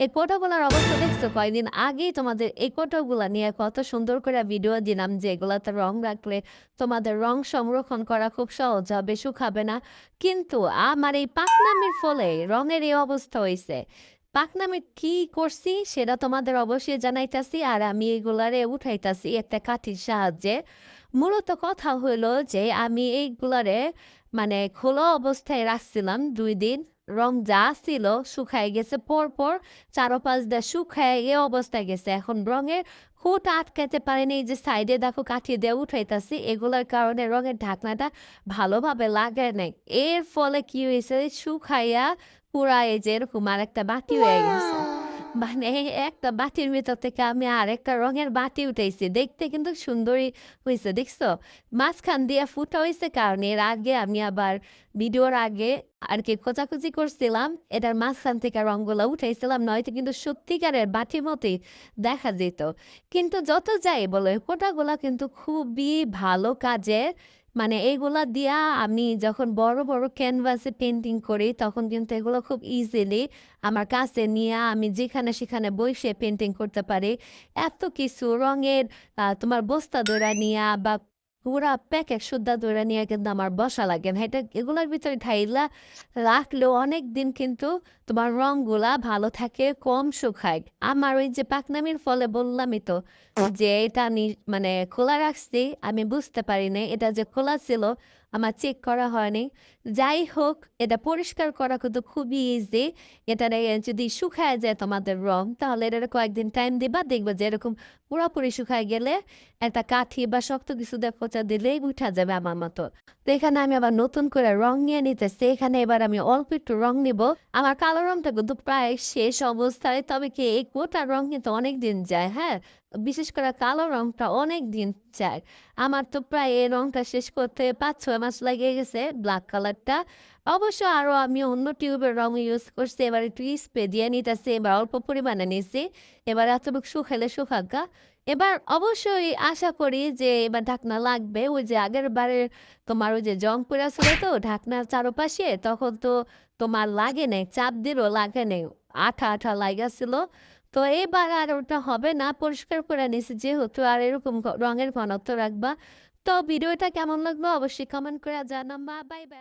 এই কোটাগুলার অবস্থা দেখছো? কয়দিন আগেই তোমাদের এই কোটাগুলা নিয়ে কত সুন্দর করে ভিডিও দিলাম যে এগুলাতে রং রাখলে তোমাদের রং সংরক্ষণ করা খুব সহজ হবে, শুকাবে না। কিন্তু আমার এই পাকনামির ফলে রঙের এই অবস্থা হইছে। পাকনামি কি করছি সেটা তোমাদের অবশ্যই জানাইতাছি, আর আমি এগুলারে উঠাইতাছি একটা কাঠির সাহায্যে। মূলত কথা হইলো যে আমি এইগুলারে মানে খোলা অবস্থায় রাখছিলাম ২ দিন। রং যা ছিল শুকায় গেছে পরপর, চারোপাশ দিয়ে শুকায় এ অবস্থায় গেছে। এখন রঙের খুঁট আটকাতে পারেনি, এই যে সাইডে দেখো কাঠি দিয়ে উঠাইতাছি, এগুলার কারণে রঙের ঢাকনাটা ভালোভাবে লাগে নাই। এর ফলে কি হয়েছে, শুকাইয়া পুরা এই যে এরকম আর একটা বাটি হয়ে গেছে। মানে একটা বাটির ভিতর থেকে আমি আরেকটা রঙের বাটি উঠাইছি, দেখতে কিন্তু সুন্দরই হয়েছে, দেখছো? মাঝখান দিয়ে ফুটা হয়েছে কারণ এর আগে আমি আবার ভিডিওর আগে আর কি খোঁজাখুঁজি করছিলাম, এটার মাঝখান থেকে রঙগুলো উঠাইছিলাম, নয়তো কিন্তু সত্যিকারের বাটির মতোই দেখা যেত। কিন্তু যত যাই বলো কোটাগুলা কিন্তু খুবই ভালো কাজের। মানে এইগুলা দিয়া আমি যখন বড় বড় ক্যানভাসে পেন্টিং করি তখন কিন্তু এগুলো খুব ইজিলি আমার কাছে নিয়ে আমি যেখানে সেখানে বসে পেন্টিং করতে পারি। এত কিছু রঙের তোমার বস্তা ধরা নিয়া বা পুরা প্যাকেট সুদ্ধা ধরে নিয়ে কিন্তু আমার বসা লাগে না। এটা এগুলোর ভিতরে ঢাইলা রাখলেও অনেক দিন কিন্তু তোমার রংগুলা ভালো থাকে, কম শুকায়। আমার ওই যে পাকনামির ফলে বললামই তো যে এটা মানে খোলা রাখছি, আমি বুঝতে পারি নাই এটা যে খোলা ছিল, আমার চেক করা হয়নি। যাই হোক, এটা পরিষ্কার করা কিন্তু খুবই ইজি। এটা যদি শুকায় যায় তোমাদের রং, তাহলে এটা কয়েকদিন টাইম দিবা, দেখবা যে এরকম পুরোপুরি শুকায় গেলে একটা কাঠি বা শক্ত কিছু দিয়ে খোঁচা দিলেই উঠা যাবে আমার মতো। তো এখানে আমি আবার নতুন করে রং নিয়ে নিতেছি। এখানে এবার আমি অল্প একটু রং নিব। আমার কালো রংটা কিন্তু প্রায় শেষ অবস্থায়, তবে কি এই কোটার রং কিন্তু অনেক দিন যায়, হ্যাঁ। বিশেষ করে কালো রংটা অনেক দিন যায়। আমার তো প্রায় এই রংটা শেষ করতে ৫-৬ মাস লেগে গেছে, ব্ল্যাক কালারটা। অবশ্য আরো আমি অন্য টিউবের রং ইউজ করছি, এবার একটু স্প্রে দিয়ে নিতেছি, এবার অল্প পরিমাণে নিছি। এবার এতটুকু শুকাইলে শুকাকা। এবার অবশ্যই আশা করি যে এবার ঢাকনা লাগবে। ওই যে আগের বারে তোমার ওই যে জং পড়া ছিল তো ঢাকনার চারপাশে, তখন তো তোমার লাগে নাই, চাপ দিলেও লাগে নাই, আঠা আঠা লাগাছিল। তো এবার আর ওটা হবে না, পরিষ্কার করে নিছি যেহেতু। আর এরকম রঙের ঘনত্ব রাখবা। তো ভিডিওটা কেমন লাগলো অবশ্যই কমেন্ট করে জানাবা। Bye bye.